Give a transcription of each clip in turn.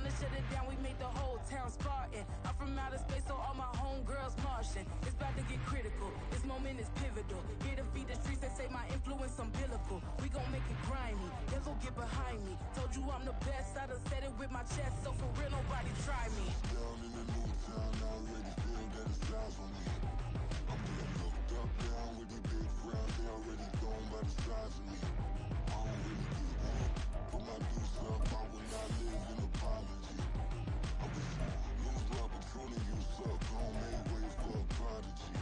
to shut it down, we made the whole town Spartan. I'm from outer space, so all my homegirls Martian. It's about to get critical, this moment is pivotal. Here to feed the streets that say my influence umbilical. We gon' make it grimy, never get behind me. Told you I'm the best, I done said it with my chest, so for real nobody try me. Down in the new town, I already feel that it's time for me. I'm getting looked up, down with these big crowds, they already gone by the size of me. I don't really get that, put my deuce up, I will not live in apology. I was lose love, but truly you suck, don't make way for a prodigy.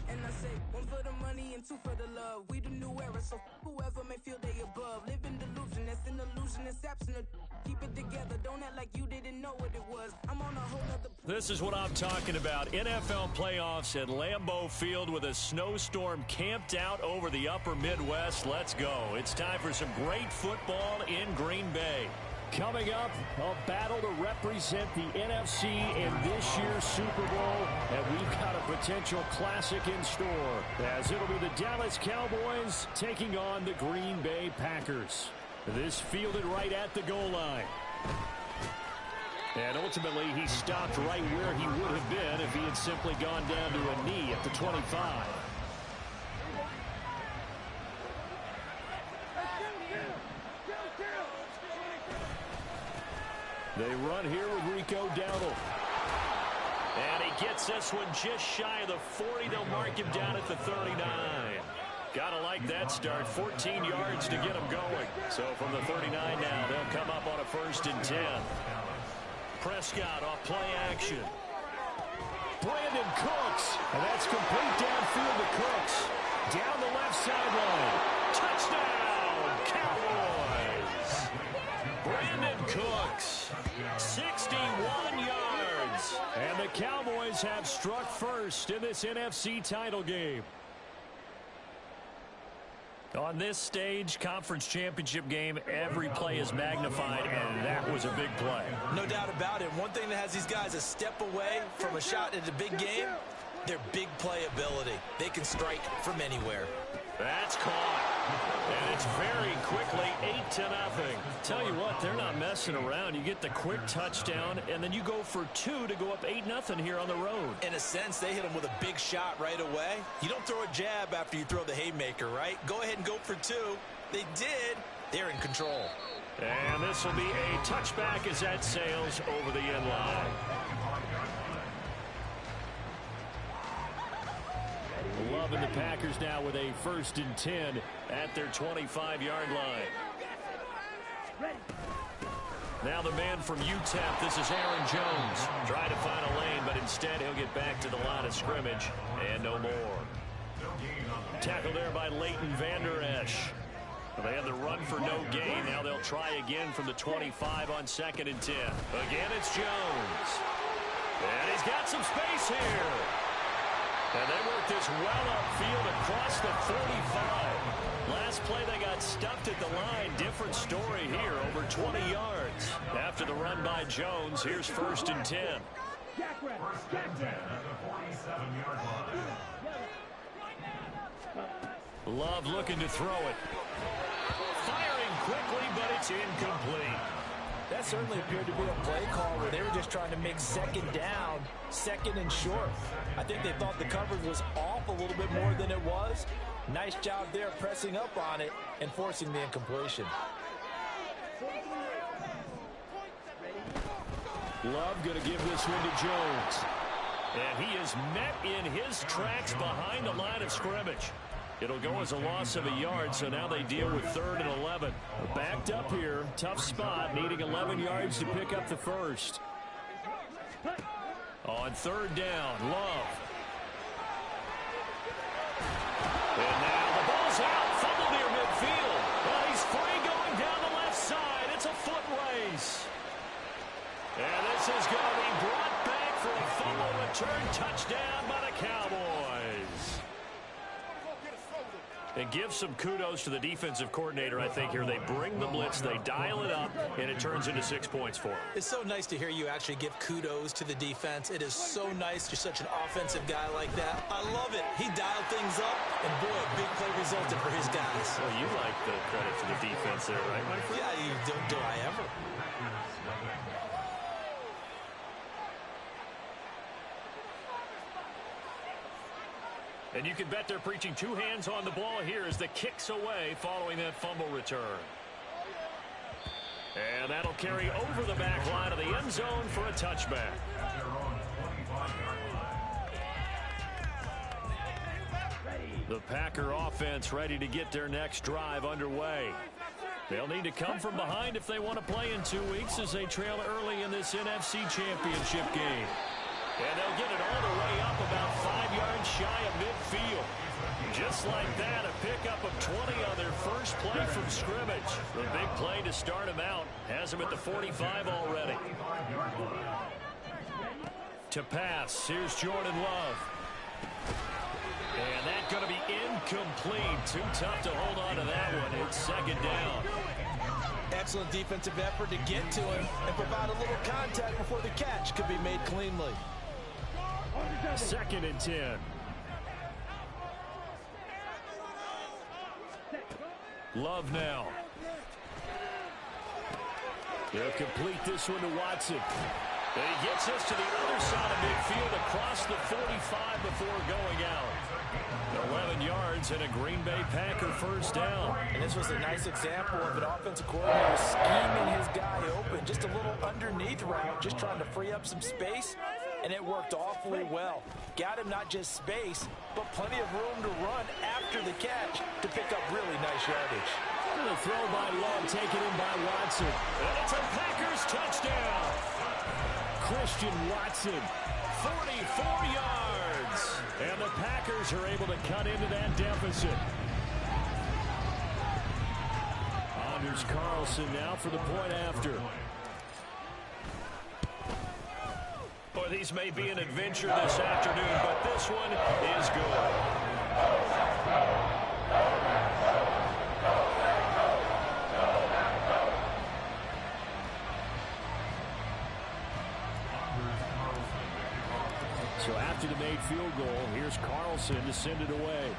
And I say, one for the money and two for the love. We the new era, so whoever may feel they above. Live in delusion, that's an illusion, that's absent. Keep it together, don't act like you didn't know what it was. I'm on a whole nother... This is what I'm talking about. NFL playoffs at Lambeau Field with a snowstorm camped out over the upper Midwest. Let's go. It's time for some great football in Green Bay. Coming up, a battle to represent the NFC in this year's Super Bowl, and we've got a potential classic in store, as it'll be the Dallas Cowboys taking on the Green Bay Packers. This fielded right at the goal line. And ultimately, he stopped right where he would have been if he had simply gone down to a knee at the 25. They run here with Rico Dowdle. And he gets this one just shy of the 40. They'll mark him down at the 39. Gotta like that start. 14 yards to get him going. So from the 39 now, they'll come up on a 1st and 10. Prescott off play action. Brandon Cooks. And that's complete downfield to Cooks. Down the left sideline. Touchdown, Cowboys. Brandon Cooks, 61 yards. And the Cowboys have struck first in this NFC title game. On this stage, conference championship game, every play is magnified, and that was a big play. No doubt about it. One thing that has these guys a step away from a shot at a big game, their big play ability. They can strike from anywhere. That's caught. And it's very quickly 8-0. Tell you what, they're not messing around. You get the quick touchdown, and then you go for 2 to go up 8-0 here on the road. In a sense, they hit him with a big shot right away. You don't throw a jab after you throw the haymaker, right? Go ahead and go for 2. They did. They're in control. And this will be a touchback as that sails over the end line. Loving the Packers now with a 1st and 10 at their 25-yard line. Now the man from UTEP, this is Aaron Jones. Trying to find a lane, but instead he'll get back to the line of scrimmage and no more. Tackled there by Leighton Vander Esch. They had the run for no gain. Now they'll try again from the 25 on 2nd and 10. Again, it's Jones. And he's got some space here. And they work this well upfield across the 45. Last play they got stuffed at the line. Different story here, over 20 yards. After the run by Jones, here's 1st and 10. Love looking to throw it. Firing quickly, but it's incomplete. That certainly appeared to be a play call where they were just trying to make 2nd down, 2nd and short. I think they thought the coverage was off a little bit more than it was. Nice job there pressing up on it and forcing the incompletion. Love going to give this one to Jones. And he is met in his tracks behind the line of scrimmage. It'll go as a loss of a yard, so now they deal with 3rd and 11. Backed up here, tough spot, needing 11 yards to pick up the 1st. On 3rd down, Love. And now the ball's out, fumble near midfield. Well, he's free going down the left side. It's a foot race. And this is going to be brought back for a fumble return touchdown by the Cowboys. And give some kudos to the defensive coordinator, I think, here. They bring the blitz, they dial it up, and it turns into 6 points for them. It's so nice to hear you actually give kudos to the defense. It is so nice. You're such an offensive guy like that. I love it. He dialed things up, and boy, a big play resulted for his guys. Well, you like the credit for the defense there, right, my friend? Yeah, do I ever? And you can bet they're preaching two hands on the ball here as the kick's away following that fumble return. And that'll carry over the back line of the end zone for a touchback. The Packer offense ready to get their next drive underway. They'll need to come from behind if they want to play in 2 weeks as they trail early in this NFC Championship game. And they'll get it all the way up about 5 yards shy of midfield. Just like that, a pickup of 20 on their first play from scrimmage. The big play to start him out has him at the 45 already. To pass, here's Jordan Love. And that's going to be incomplete. Too tough to hold on to that one. It's second down. Excellent defensive effort to get to him and provide a little contact before the catch could be made cleanly. Second and 10. Love now. They'll complete this one to Watson. And he gets us to the other side of midfield across the 45 before going out. 11 yards and a Green Bay Packer first down. And this was a nice example of an offensive coordinator scheming his guy open. Just a little underneath route, just trying to free up some space. And it worked awfully well. Got him not just space, but plenty of room to run after the catch to pick up really nice yardage. And a throw by Love taken in by Watson. And it's a Packers touchdown. Christian Watson, 44 yards. And the Packers are able to cut into that deficit. Anders Carlson now for the point after. Boy, these may be an adventure this afternoon, but this one is good. So after the made field goal, here's Carlson to send it away.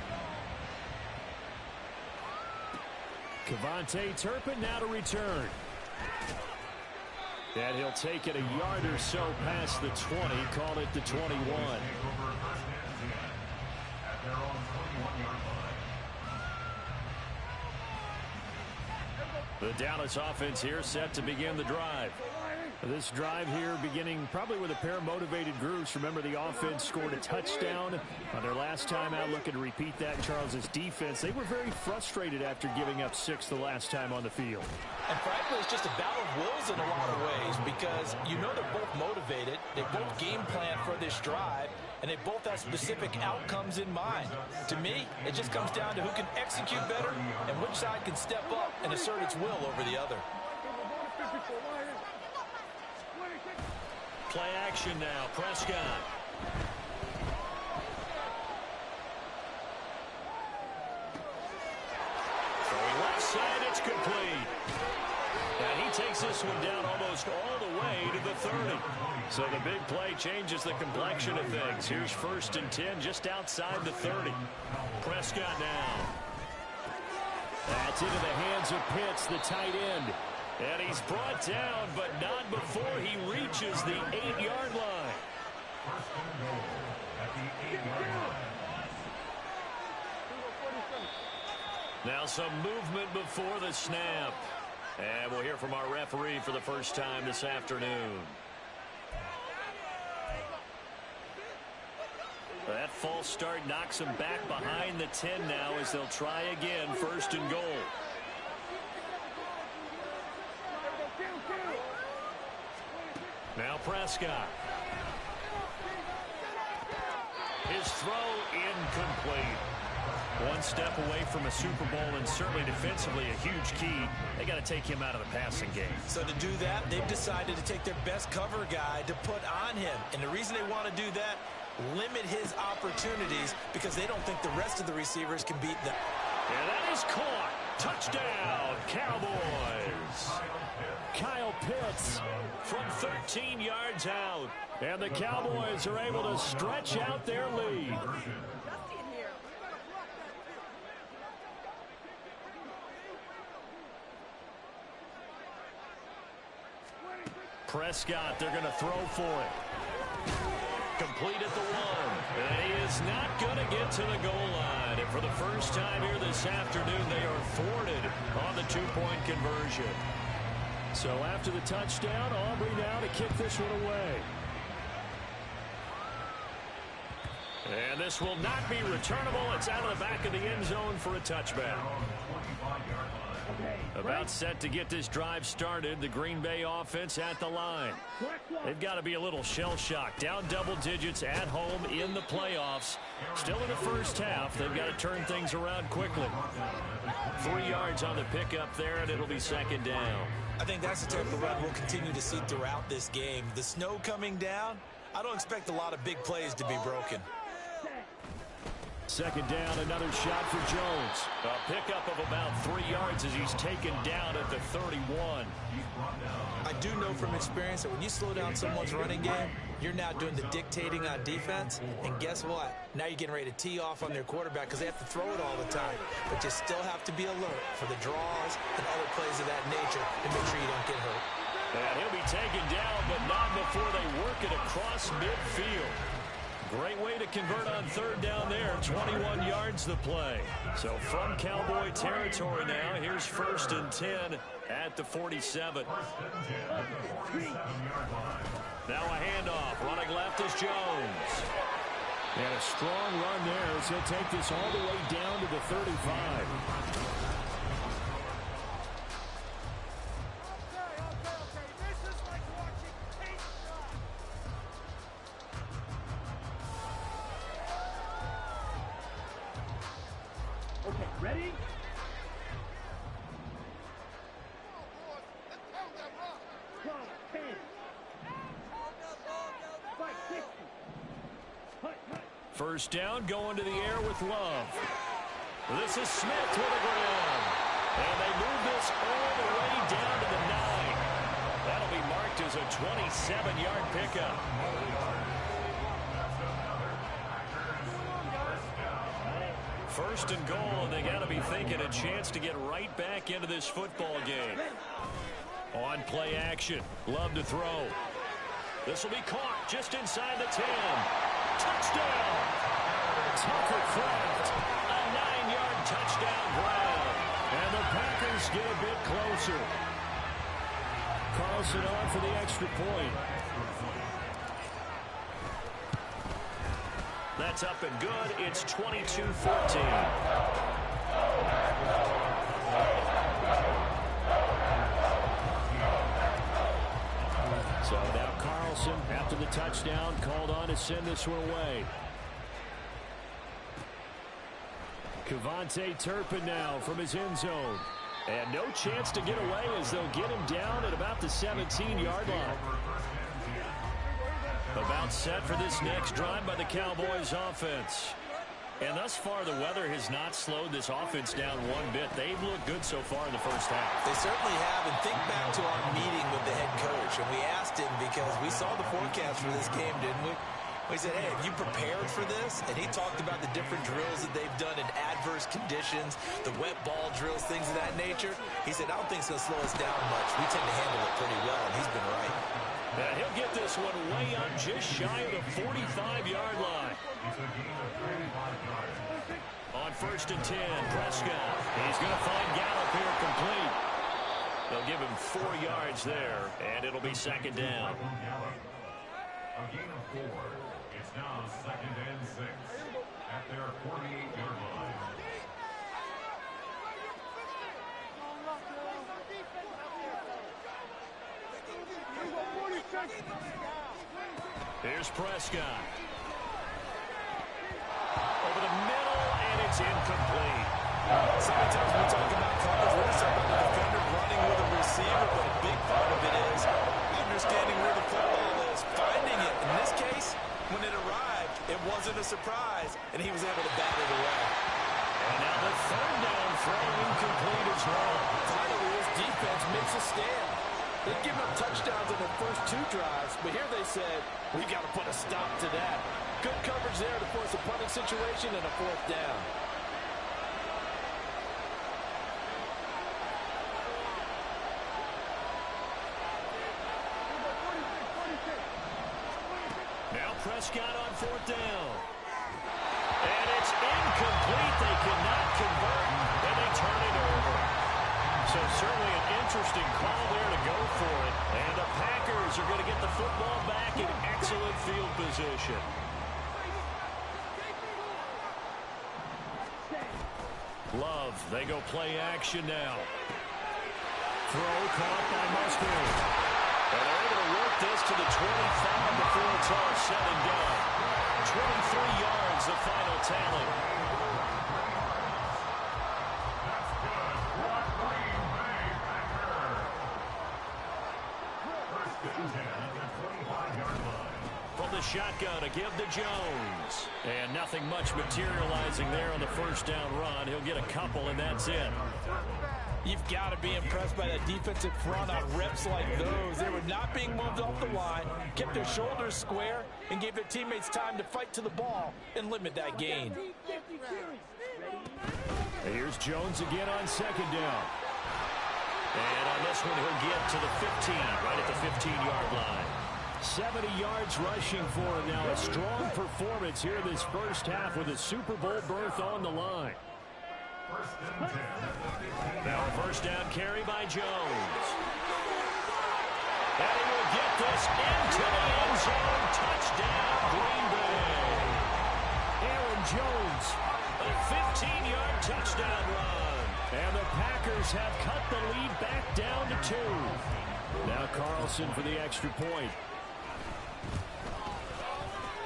Kevontae Turpin now to return. And he'll take it a yard or so past the 20, call it the 21. The Dallas offense here set to begin the drive. This drive here beginning probably with a pair of motivated groups. Remember, the offense scored a touchdown on their last time out, looking to repeat that in Charles' defense. They were very frustrated after giving up 6 the last time on the field. And frankly, it's just a battle of wills in a lot of ways because you know they're both motivated. They both game plan for this drive, and they both have specific outcomes in mind. To me, it just comes down to who can execute better and which side can step up and assert its will over the other. Play action now, Prescott. Throwing left side, it's complete. And he takes this one down almost all the way to the 30. So the big play changes the complexion of things. Here's 1st and 10 just outside the 30. Prescott now. That's into the hands of Pitts, the tight end. And he's brought down, but not before he reaches the 8-yard line. Now some movement before the snap. And we'll hear from our referee for the first time this afternoon. That false start knocks him back behind the 10 now as they'll try again, 1st and goal. Now Prescott. His throw incomplete. One step away from a Super Bowl and certainly defensively a huge key. They got to take him out of the passing game. So to do that, they've decided to take their best cover guy to put on him. And the reason they want to do that, limit his opportunities because they don't think the rest of the receivers can beat them. And that is caught. Touchdown, Cowboys. Kyle Pitts from 13 yards out. And the Cowboys are able to stretch out their lead. Prescott, they're going to throw for it. Complete at the 1. And he is not going to get to the goal line. And for the first time here this afternoon, they are thwarted on the two-point conversion. So after the touchdown, Aubrey now to kick this one away. And this will not be returnable. It's out of the back of the end zone for a touchback. About set to get this drive started. The Green Bay offense at the line. They've got to be a little shell-shocked. Down double digits at home in the playoffs. Still in the first half. They've got to turn things around quickly. 3 yards on the pickup there, and it'll be second down. I think that's the type of run we'll continue to see throughout this game. The snow coming down, I don't expect a lot of big plays to be broken. Second down, another shot for Jones. A pickup of about 3 yards as he's taken down at the 31. I do know from experience that when you slow down someone's running game, you're now doing the dictating on defense. And guess what? Now you're getting ready to tee off on their quarterback because they have to throw it all the time. But you still have to be alert for the draws and other plays of that nature to make sure you don't get hurt. And he'll be taken down, but not before they work it across midfield. Great way to convert on third down there. 21 yards the play. So from Cowboy territory now, here's 1st and 10 at the 47. Now a handoff. Running left is Jones. And a strong run there as he'll take this all the way down to the 35. Ready? First down, going to the air with Love. This is Smith with a grab. And they move this all the way down to the 9. That'll be marked as a 27-yard pickup. First and goal, and they got to be thinking a chance to get right back into this football game. On play action, Love to throw. This will be caught just inside the 10. Touchdown! Tucker Kraft, a 9-yard touchdown grab. And the Packers get a bit closer. Carlson on for the extra point. That's up and good. It's 22-14. So now Carlson, after the touchdown, called on to send this one away. Kevontae Turpin now from his end zone. And no chance to get away as they'll get him down at about the 17-yard line. About set for this next drive by the Cowboys offense. And thus far, the weather has not slowed this offense down one bit. They've looked good so far in the first half. They certainly have. And think back to our meeting with the head coach. And we asked him because we saw the forecast for this game, didn't we? We said, hey, have you prepared for this? And he talked about the different drills that they've done in adverse conditions, the wet ball drills, things of that nature. He said, I don't think it's going to slow us down much. We tend to handle it pretty well, and he's been right. And he'll get this one way up just shy of the 45-yard line. On 1st and 10, Prescott. He's going to find Gallup here complete. They'll give him 4 yards there, and it'll be second down. A gain of 4. It's now 2nd and 6 at their 48-yard line. Here's Prescott. Over the middle, and it's incomplete. Sometimes we talk about coverage, we're talking about the defender running with a receiver, but a big part of it is understanding where the football is, finding it. In this case, when it arrived, it wasn't a surprise, and he was able to bat it away. And now the third down throw incomplete as well. Finally, his defense makes a stand. They've given up touchdowns in their first 2 drives, but here they said, we got to put a stop to that. Good coverage there to force a punting situation and a 4th down. Now Prescott on 4th down. And it's incomplete. They cannot convert, and they turn it over. So certainly an interesting call there to go for it. And the Packers are going to get the football back in excellent field position. Love, they go play action now. Throw caught by Mustard. And they're able to work this to the 25 before it's all said and done. 23 yards, the final tally. That's good. What Green Bay Packer. First and 10 at the 25-yard line. From the shotgun to give to Jones. And nothing much materializing there on the first down run. He'll get a couple, and that's it. You've got to be impressed by that defensive front on reps like those. They were not being moved off the line, kept their shoulders square, and gave their teammates time to fight to the ball and limit that gain. Here's Jones again on second down. And on this one, he'll get to the 15, right at the 15-yard line. 70 yards rushing for him now. A strong performance here this first half with a Super Bowl berth on the line. First and 10 at the 15. Now a first down carry by Jones. And he will get this into the end zone. Touchdown, Green Bay. Aaron Jones, a 15-yard touchdown run. And the Packers have cut the lead back down to 2. Now Carlson for the extra point.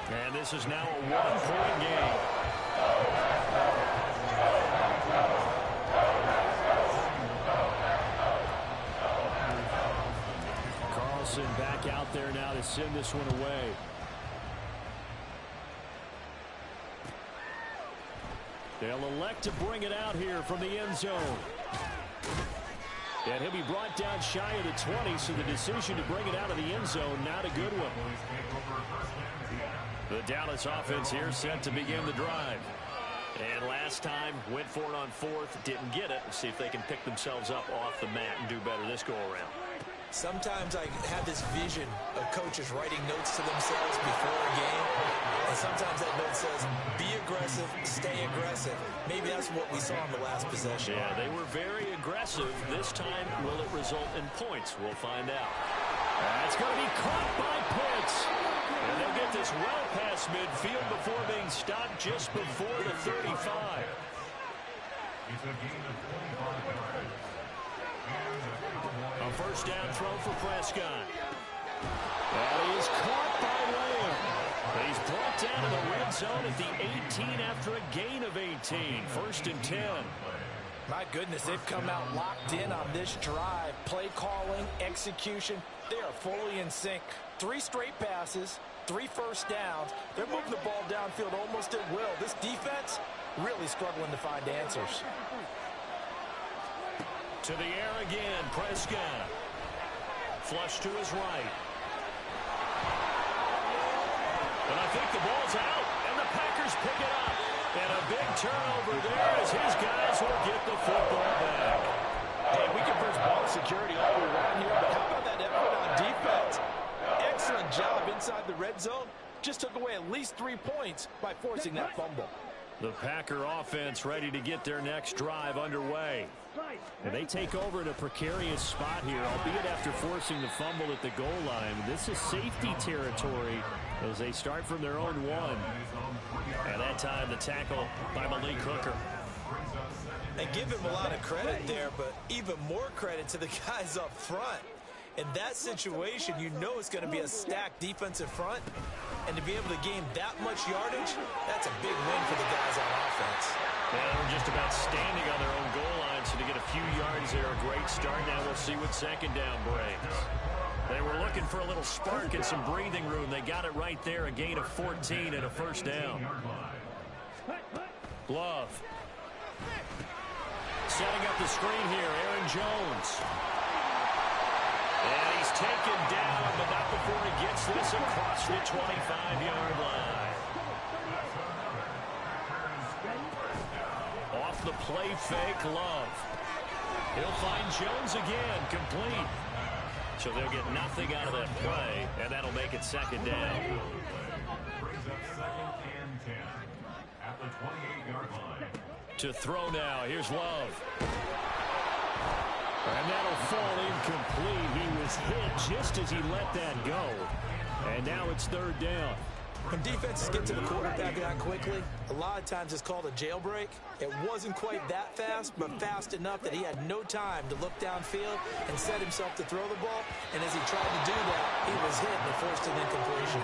And this is now a one-point game. Carlson back out there now to send this one away. They'll elect to bring it out here from the end zone. And he'll be brought down shy of the 20, so the decision to bring it out of the end zone, not a good one. The Dallas offense here set to begin the drive. And last time, went for it on fourth, didn't get it. We'll see if they can pick themselves up off the mat and do better this go-around. Sometimes I have this vision of coaches writing notes to themselves before a game. And sometimes that note says, be aggressive, stay aggressive. Maybe that's what we saw in the last possession. Yeah, they were very aggressive. This time, will it result in points? We'll find out. That's going to be caught by Pitts. And they'll get this well past midfield before being stopped just before the 35. It's a gain of 25 yards. A first down throw for Prescott. And he is caught by Lamb. He's brought down to the red zone at the 18 after a gain of 18. First and 10. My goodness, they've come out locked in on this drive. Play calling, execution, they are fully in sync. 3 straight passes, 3 first downs. They're moving the ball downfield almost at will. This defense really struggling to find answers. To the air again, Prescott. Flush to his right. And I think the ball's out, and the Packers pick it up. And a big turnover there as his guys will get the football back. Hey, we can push ball security all we want here, but how about that effort on defense? Excellent job inside the red zone. Just took away at least 3 points by forcing that fumble. The Packer offense ready to get their next drive underway. And they take over in a precarious spot here, albeit after forcing the fumble at the goal line. This is safety territory as they start from their own 1. At that time, the tackle by Malik Hooker. And give him a lot of credit there, but even more credit to the guys up front. In that situation, you know it's going to be a stacked defensive front. And to be able to gain that much yardage, that's a big win for the guys on offense. Yeah, they're just about standing on their own goal line, so to get a few yards there, a great start. Now we'll see what second down brings. They were looking for a little spark and some breathing room. They got it right there, a gain of 14 and a first down. Love. Setting up the screen here, Aaron Jones. And he's taken down, but not before he gets this across the 25-yard line. Off the play fake, Love. He'll find Jones again, complete. So they'll get nothing out of that play, and that'll make it second down. at the 28-yard line. To throw now. Here's Love. And that'll fall incomplete. He was hit just as he let that go. And now it's third down. When defenses get to the quarterback that quickly, a lot of times it's called a jailbreak. It wasn't quite that fast, but fast enough that he had no time to look downfield and set himself to throw the ball. And as he tried to do that, he was hit and forced an incompletion.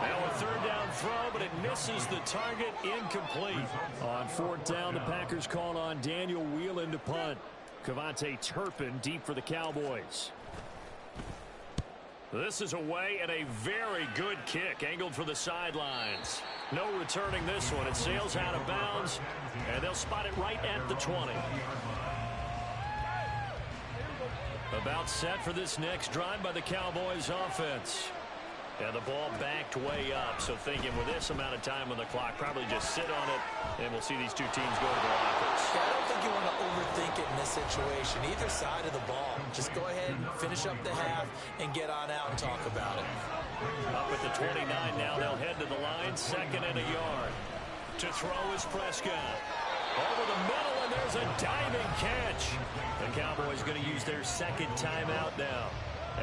Now a third down throw, but it misses the target, incomplete. On fourth down, the Packers call on Daniel Whelan to punt. Cavante Turpin deep for the Cowboys. This is away and a very good kick, angled for the sidelines. No returning this one. It sails out of bounds, and they'll spot it right at the 20. About set for this next drive by the Cowboys offense. And the ball backed way up, so thinking with this amount of time on the clock, probably just sit on it, and we'll see these two teams go to the lockers. Yeah, I don't think you want to overthink it in this situation, either side of the ball. Just go ahead and finish up the half and get on out and talk about it. Up at the 29 now, they'll head to the line, 2nd and a yard. To throw is Prescott. Over the middle, and there's a diving catch. The Cowboys going to use their second timeout now,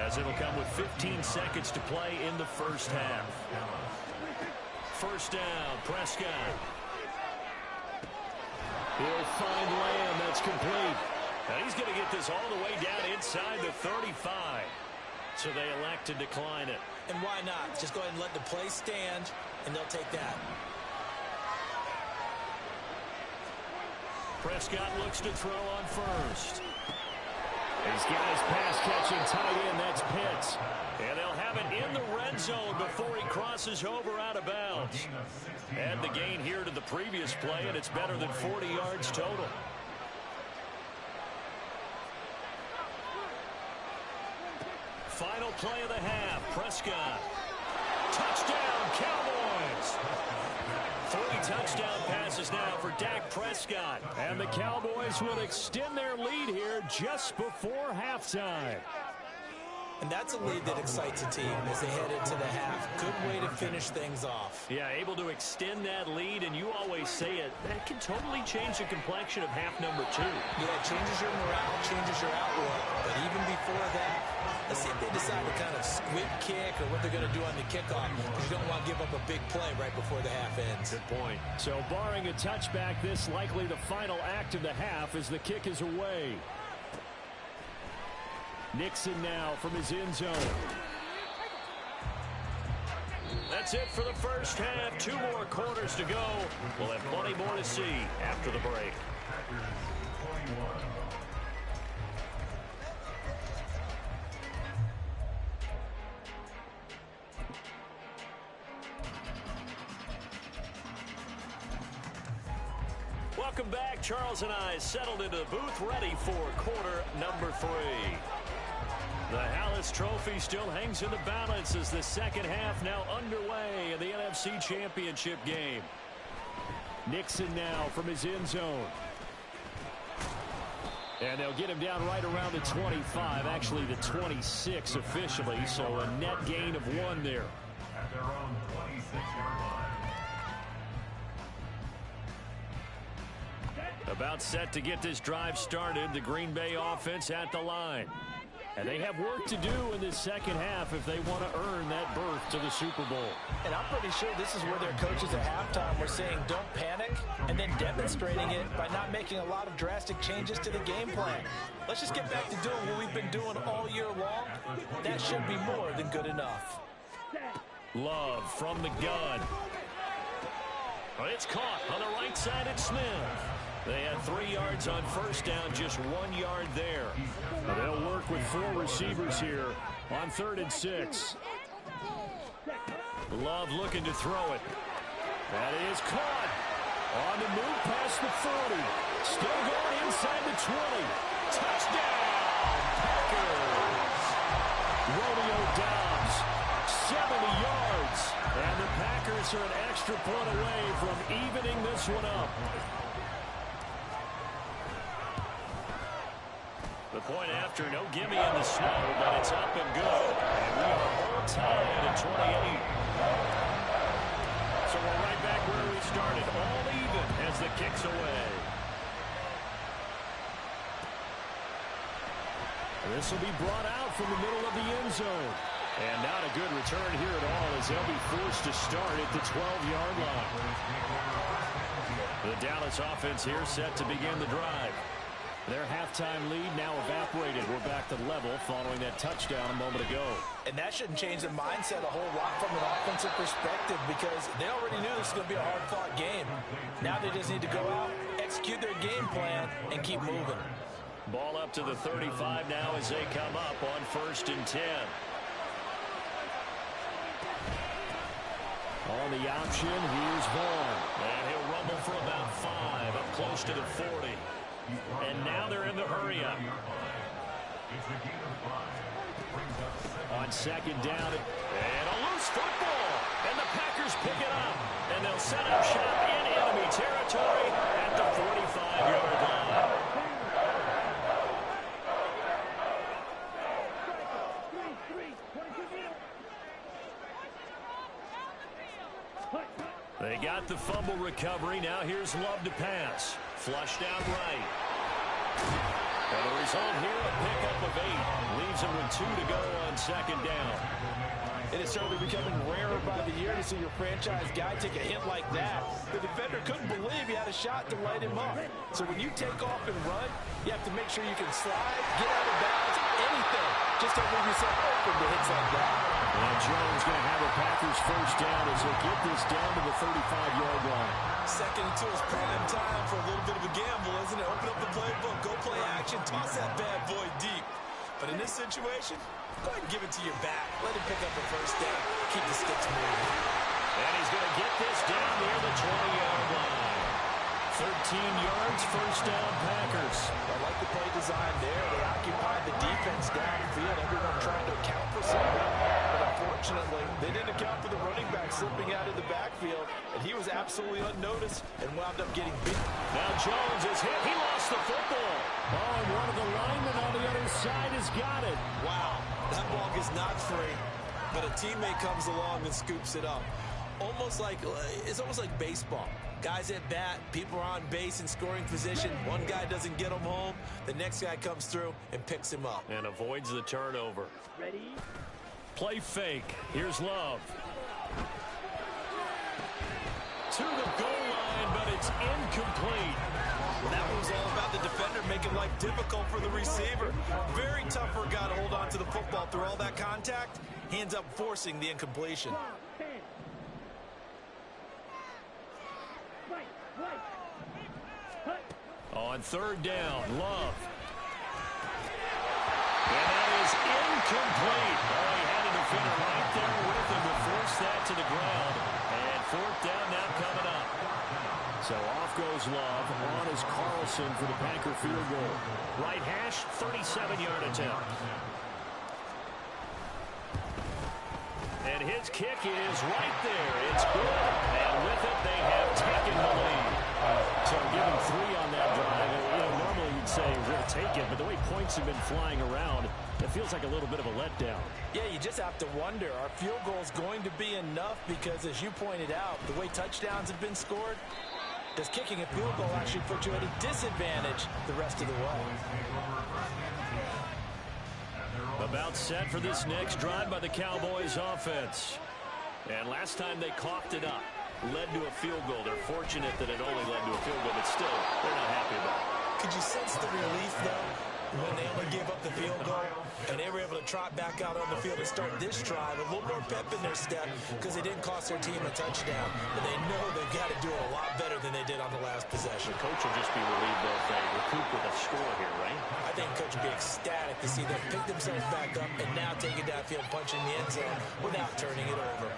as it'll come with 15 seconds to play in the first half. First down, Prescott. He'll find Lamb. That's complete. And he's going to get this all the way down inside the 35. So they elect to decline it. And why not? Just go ahead and let the play stand, and they'll take that. Prescott looks to throw on first. He's got his pass-catching tight end. That's Pitts. And they'll have it in the red zone before he crosses over out of bounds. Add the gain here to the previous play, and it's better than 40 yards total. Final play of the half. Prescott. Touchdown, Cowboys. 3 touchdown passes now for Dak Prescott. And the Cowboys will extend their lead here just before halftime. And that's a lead that excites a team as they head into the half. Good way to finish things off. Yeah, able to extend that lead, and you always say it, that can totally change the complexion of half number 2. Yeah, it changes your morale, changes your outlook. But even before that, let's see if they decide to kind of squib kick or what they're going to do on the kickoff, because you don't want to give up a big play right before the half ends. Good point. So barring a touchback, this likely the final act of the half as the kick is away. Nixon now from his end zone. That's it for the first half. 2 more quarters to go. We'll have plenty more to see after the break. Welcome back. Charles and I settled into the booth, ready for quarter number 3. The Hallis Trophy still hangs in the balance as the second half now underway in the NFC Championship game. Nixon now from his end zone. And they'll get him down right around the 25, actually the 26 officially, so a net gain of 1 there. At their own 26-yard line. About set to get this drive started, the Green Bay offense at the line. And they have work to do in this second half if they want to earn that berth to the Super Bowl. And I'm pretty sure this is where their coaches at halftime were saying don't panic, and then demonstrating it by not making a lot of drastic changes to the game plan. Let's just get back to doing what we've been doing all year long. That should be more than good enough. Love from the gun. It's caught on the right side at Smith. They had 3 yards on first down, just 1 yard there. They'll work with 4 receivers here on 3rd and 6. Love looking to throw it. That is caught. On the move past the 40. Still going inside the 20. Touchdown, Packers. Romeo Doubs, 70 yards. And the Packers are an extra point away from evening this one up. The point after, no gimme in the snow, but it's up and good. And we are all tied at 28. So we're right back where we started, all even as the kick's away. This will be brought out from the middle of the end zone. And not a good return here at all as they'll be forced to start at the 12-yard line. The Dallas offense here set to begin the drive. Their halftime lead now evaporated. We're back to level following that touchdown a moment ago. And that shouldn't change the mindset a whole lot from an offensive perspective because they already knew this was going to be a hard-fought game. Now they just need to go out, execute their game plan, and keep moving. Ball up to the 35 now as they come up on 1st and 10. On the option, here's Vaughn. And he'll rumble for about 5, up close to the 40. And now they're in the hurry-up. On 2nd down, and a loose football. And the Packers pick it up. And they'll set up shop in enemy territory at the 45-yard line. They got the fumble recovery. Now here's Love to pass. Flushed out right. And the result here, a pickup of 8. Leaves him with 2 to go on 2nd down. It is certainly becoming rarer by the year to see your franchise guy take a hit like that. The defender couldn't believe he had a shot to light him up. So when you take off and run, you have to make sure you can slide, get out of bounds, anything. Just don't leave yourself open to hits like that. And Jones going to have a Packers first down as they get this down to the 35-yard line. 2nd and 2 is prime time for a little bit of a gamble, isn't it? Open up the playbook, go play action, toss that bad boy deep. But in this situation, go ahead and give it to your back. Let him pick up the first down. Keep the sticks moving. And he's going to get this down near the 20-yard line. 13 yards, first down, Packers. I like the play design there. They occupied the defense downfield. Everyone trying to account for something. But unfortunately, they didn't account for the running back slipping out of the backfield. And he was absolutely unnoticed and wound up getting beat. Now Jones is hit. He lost the football. Oh, and one of the linemen on the other side has got it. Wow, that ball is not free. But a teammate comes along and scoops it up. It's almost like baseball. Guys at bat, people are on base in scoring position. One guy doesn't get him home. The next guy comes through and picks him up. And avoids the turnover. Ready? Play fake. Here's Love. To the goal line, but it's incomplete. That was all about the defender making life difficult for the receiver. Very tough for a guy to hold on to the football through all that contact. He ends up forcing the incompletion. On 3rd down, Love. And that is incomplete. Oh, he had a defender right there with him to force that to the ground. And 4th down now coming up. So off goes Love. On is Carlson for the Packer field goal. Right hash, 37-yard attempt. And his kick is right there. It's good. And with it, they have taken the lead. So give him 3 on that drive. Normally you'd say we'll take it, but the way points have been flying around, it feels like a little bit of a letdown. Yeah, you just have to wonder, are field goals going to be enough? Because as you pointed out, the way touchdowns have been scored, does kicking a field goal actually put you at a disadvantage the rest of the way? About set for this next drive by the Cowboys offense. And last time they coughed it up, led to a field goal. They're fortunate that it only led to a field goal, but still, they're not happy about it. Could you sense the relief, though, when they only gave up the field goal and they were able to trot back out on the field and start this drive, a little more pep in their step because they didn't cost their team a touchdown. But they know they've got to do it a lot better than they did on the last possession. The coach will just be relieved though if they recoup with a score here, right? I think coach will be ecstatic to see them pick themselves back up and now take it downfield, punching the end zone without turning it over.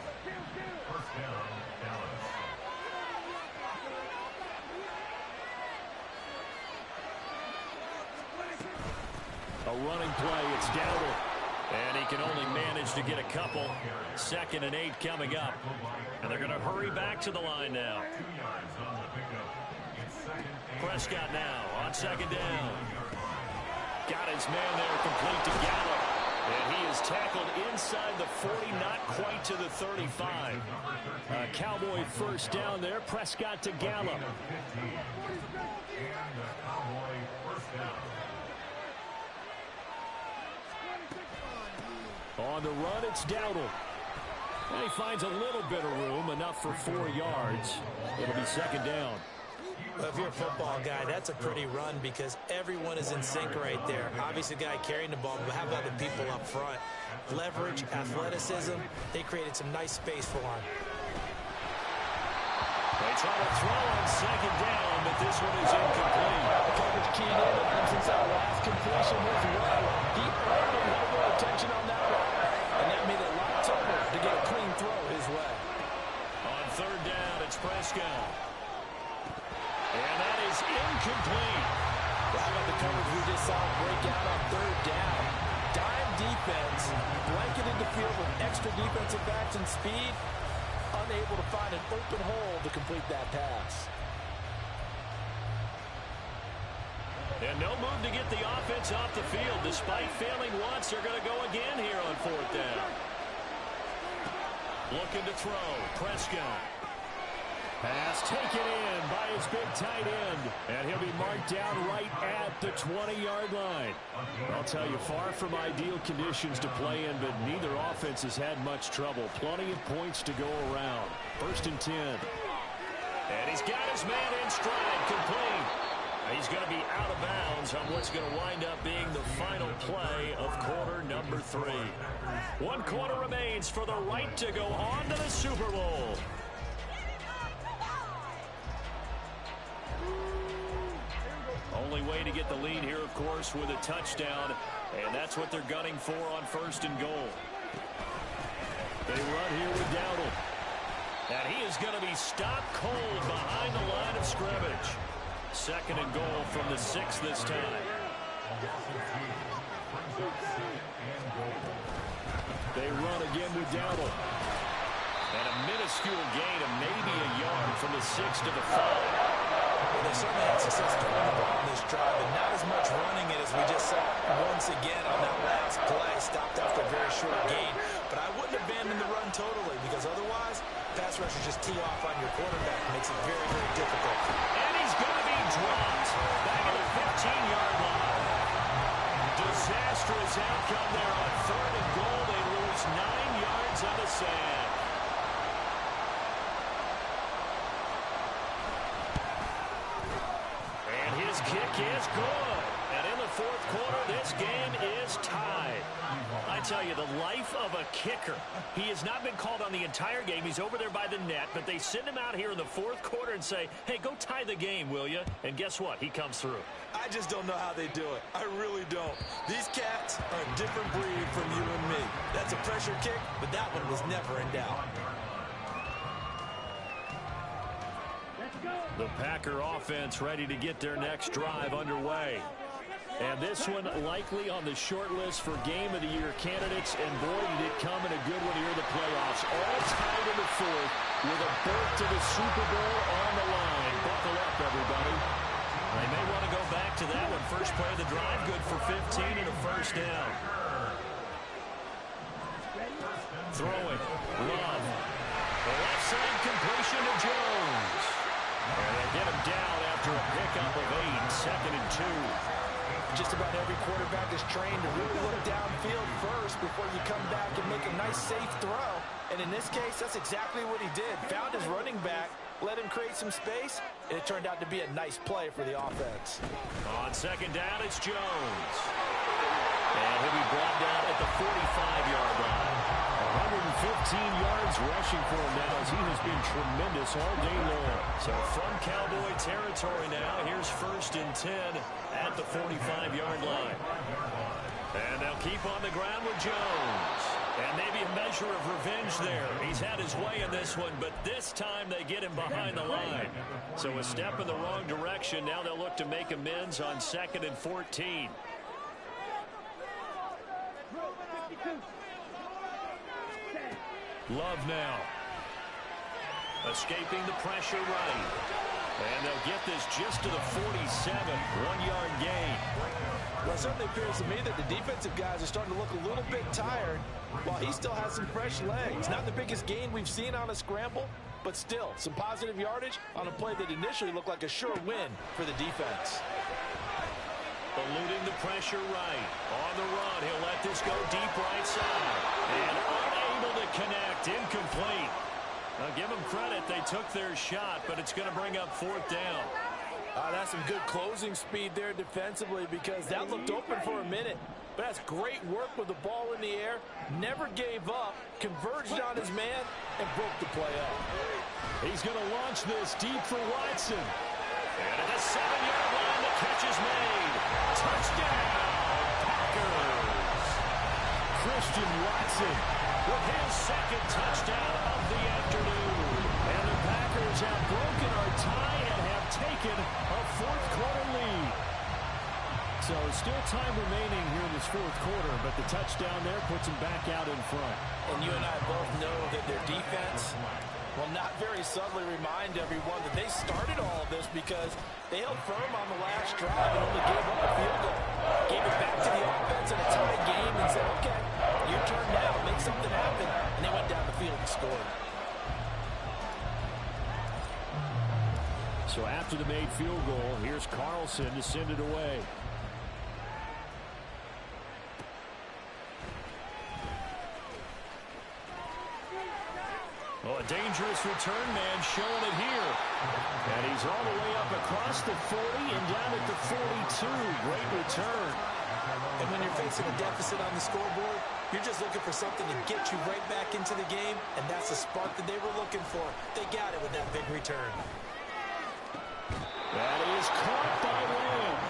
A running play, it's Dowdle. And he can only manage to get a couple. 2nd and 8 coming up. And they're going to hurry back to the line now. Prescott now on 2nd down. Got his man there, complete to Gallup. And he is tackled inside the 40, not quite to the 35. Cowboy first down there. Prescott to Gallup. And the Cowboy first down. On the run, it's Dowdle. And he finds a little bit of room, enough for 4 yards. It'll be second down. Well, if you're a football guy, that's a pretty run because everyone is in sync right there. Obviously, the guy carrying the ball, but how about the people up front? Leverage, athleticism, they created some nice space for him. They try to throw on second down, but this one is incomplete. The coverage keyed in on him since that last completion was well. He earned a little more attention on that one, and that made it a lot tougher to get a clean throw his way. On third down, it's Prescott. And that is incomplete. Well, how about the coverage we just saw break out on third down? Dime defense, blanketed the field with extra defensive backs and speed, unable to find an open hole to complete that pass. And no move to get the offense off the field. Despite failing once, they're going to go again here on fourth down. Looking to throw. Prescott. Pass taken in by his big tight end. And he'll be marked down right at the 20-yard line. I'll tell you, far from ideal conditions to play in, but neither offense has had much trouble. Plenty of points to go around. First and 10. And he's got his man in stride, complete. He's going to be out of bounds on what's going to wind up being the final play of quarter number 3. 1 quarter remains for the right to go on to the Super Bowl. Only way to get the lead here, of course, with a touchdown, and that's what they're gunning for on first and goal. They run here with Dowdle. And he is going to be stopped cold behind the line of scrimmage. Second and goal from the 6 this time. They run again with Dowdle. And a minuscule gain of maybe a yard from the 6 to the 5. They certainly had success throwing the ball in this drive, and not as much running it as we just saw once again on that last play. Stopped after a very short gain. But I wouldn't abandon the run totally, because otherwise, pass rushers just tee off on your quarterback. Makes it very, very difficult. And he's going to be dropped back at the 15-yard line. Disastrous outcome there on third and goal. They lose 9 yards on the sand. His kick is good. And in the fourth quarter, this game is tied. I tell you, the life of a kicker. He has not been called on the entire game. He's over there by the net, but they send him out here in the fourth quarter and say, hey, go tie the game, will you? And guess what? He comes through. I just don't know how they do it. I really don't. These cats are a different breed from you and me. That's a pressure kick, but that one was never in doubt. The Packer offense ready to get their next drive underway. And this one likely on the short list for Game of the Year candidates. And boy, did it come in a good one here in the playoffs. All tied in the fourth with a berth to the Super Bowl on the line. Buckle up, everybody. They may want to go back to that one. First play of the drive, good for 15 and a first down. Throwing. Love. The left side completion to Jones. And they get him down after a pickup of 8, second and 2. Just about every quarterback is trained to really look downfield first before you come back and make a nice, safe throw. And in this case, that's exactly what he did. Found his running back, let him create some space, and it turned out to be a nice play for the offense. On second down, it's Jones. And he'll be brought down at the 45-yard line. 115 yards rushing for him now as he has been tremendous all day long. So from Cowboy territory now, here's first and 10 at the 45-yard line. And they'll keep on the ground with Jones. And maybe a measure of revenge there. He's had his way in this one, but this time they get him behind the line. So a step in the wrong direction. Now they'll look to make amends on second and 14. Love now. Escaping the pressure right. And they'll get this just to the 47, 1-yard gain. Well, it certainly appears to me that the defensive guys are starting to look a little bit tired while he still has some fresh legs. Not the biggest gain we've seen on a scramble, but still some positive yardage on a play that initially looked like a sure win for the defense. Eluding the pressure right. On the run, he'll let this go deep right side. And unable to connect, incomplete. Now give them credit, they took their shot, but it's going to bring up 4th down. That's some good closing speed there defensively because that looked open for a minute. But that's great work with the ball in the air. Never gave up, converged on his man, and broke the play up. He's going to launch this deep for Watson. And at the 7-yard line, the catch is made. Touchdown, Packers. Christian Watson with his 2nd touchdown of the afternoon. And the Packers have broken our tie and have taken a 4th quarter lead. So still time remaining here in this 4th quarter, but the touchdown there puts them back out in front. And you and I both know that their defense will not very subtly remind everyone that they started all of this because they held firm on the last drive and only gave up a field goal. Gave it back to the offense in a tied game and said, okay, your turn now, make something happen. And they went down the field and scored. So after the made field goal, here's Carlson to send it away. Oh, a dangerous return man showing it here. And he's all the way up across the 40 and down at the 42. Great return. And when you're facing a deficit on the scoreboard, you're just looking for something to get you right back into the game, and that's the spark that they were looking for. They got it with that big return. That is caught by Lamb.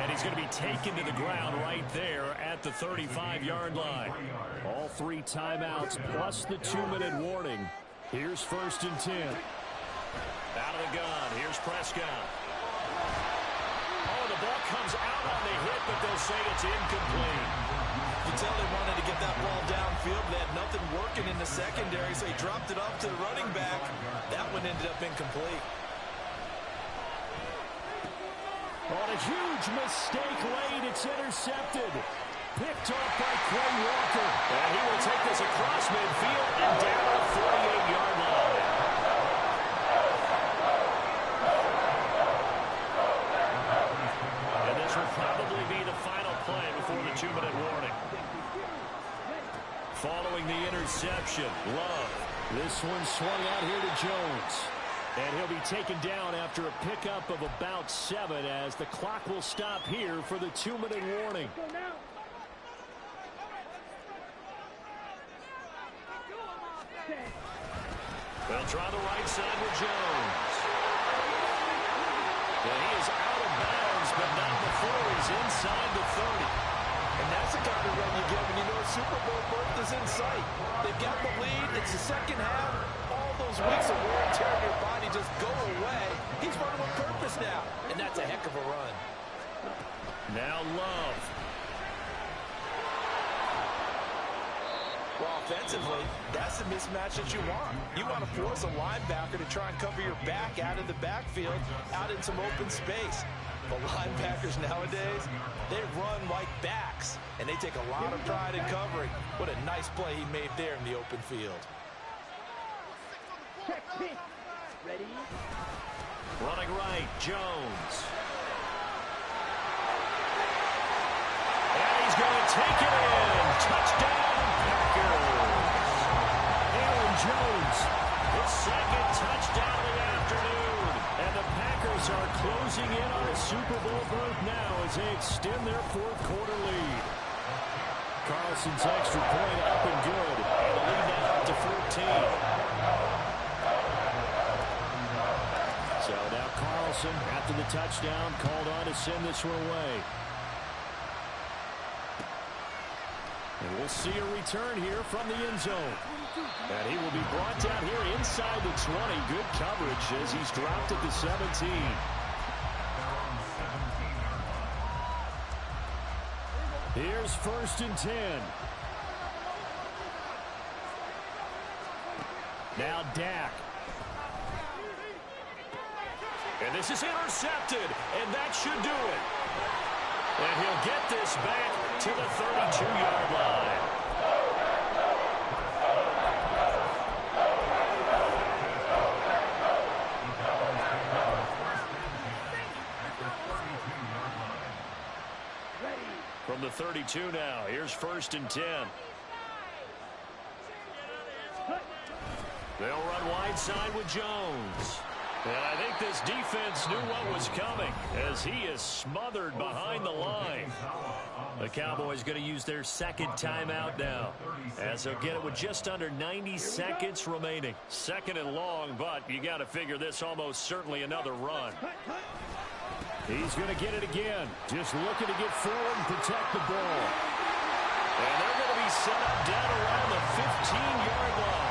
And he's going to be taken to the ground right there at the 35-yard line. All 3 timeouts plus the 2-minute warning. Here's 1st and 10. Out of the gun. Here's Prescott. Oh, the ball comes out on the hit, but they'll say it's incomplete. You can tell they wanted to get that ball downfield. They had nothing working in the secondary, so he dropped it off to the running back. That one ended up incomplete. On a huge mistake late, it's intercepted. Picked off by Quay Walker. And he will take this across midfield and down the 48-yard line. And this will probably be the final play before the 2-minute warning. Following the interception, Love. This one swung out here to Jones. And he'll be taken down after a pickup of about 7 as the clock will stop here for the 2-minute warning. They'll try the right side with Jones. And he is out of bounds, but not before he's inside the 30. And that's the kind of run you get when you know a Super Bowl berth is in sight. They've got the lead. It's the second half. All those weeks of wear and tear in your body just go away. He's running with purpose now, and that's a heck of a run. Now Love. Well, offensively, that's the mismatch that you want. You want to force a linebacker to try and cover your back out of the backfield, out in some open space. But linebackers nowadays, they run like backs, and they take a lot of pride in covering. What a nice play he made there in the open field. Ready? Running right, Jones. And he's going to take it in. Touchdown, Packers. Aaron Jones, his 2nd touchdown of the afternoon. And the Packers are closing in on a Super Bowl berth now as they extend their 4th quarter lead. Carlson's extra point up and good. And the lead now up to 14. So now Carlson, after the touchdown, called on to send this one away. And we'll see a return here from the end zone. And he will be brought down here inside the 20. Good coverage as he's dropped at the 17. Here's 1st and 10. Now Dak. This is intercepted, and that should do it. And he'll get this back to the 32-yard line. From the 32 now, here's 1st and 10. They'll run wide side with Jones. And I think this defense knew what was coming as he is smothered behind the line. The Cowboys going to use their second timeout now, as they'll get it with just under 90 seconds remaining. 2nd and long, but you got to figure this almost certainly another run. He's going to get it again. Just looking to get forward and protect the ball. And they're going to be set up down around the 15-yard line.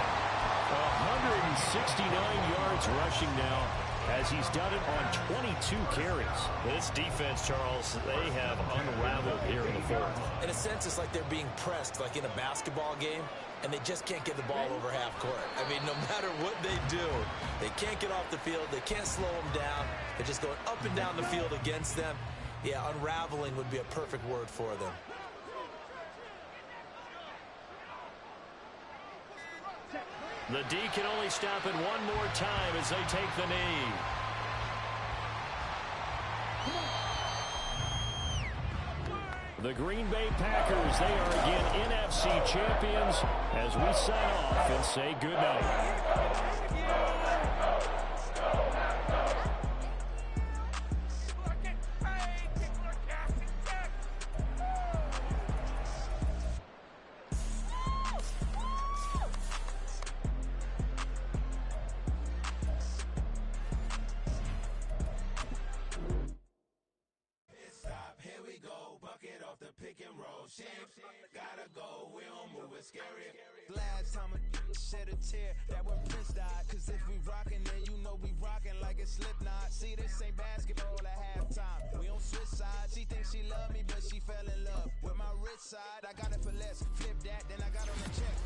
169 yards rushing now, as he's done it on 22 carries. This defense, Charles, they have unraveled here in the 4th. In a sense, it's like they're being pressed, like in a basketball game, and they just can't get the ball over half court. I mean, no matter what they do, they can't get off the field. They can't slow them down. They're just going up and down the field against them. Yeah, unraveling would be a perfect word for them. The D can only stop it one more time as they take the knee. The Green Bay Packers, they are again NFC champions as we sign off and say goodnight. Gotta go, we don't move it scary. Last time a shed a tear, that when Prince died. Cause if we rockin', then you know we rockin' like a Slipknot. See, this ain't basketball at halftime. We on switch sides. She thinks she love me, but she fell in love with my rich side. I got it for less, flip that, then I got on the check.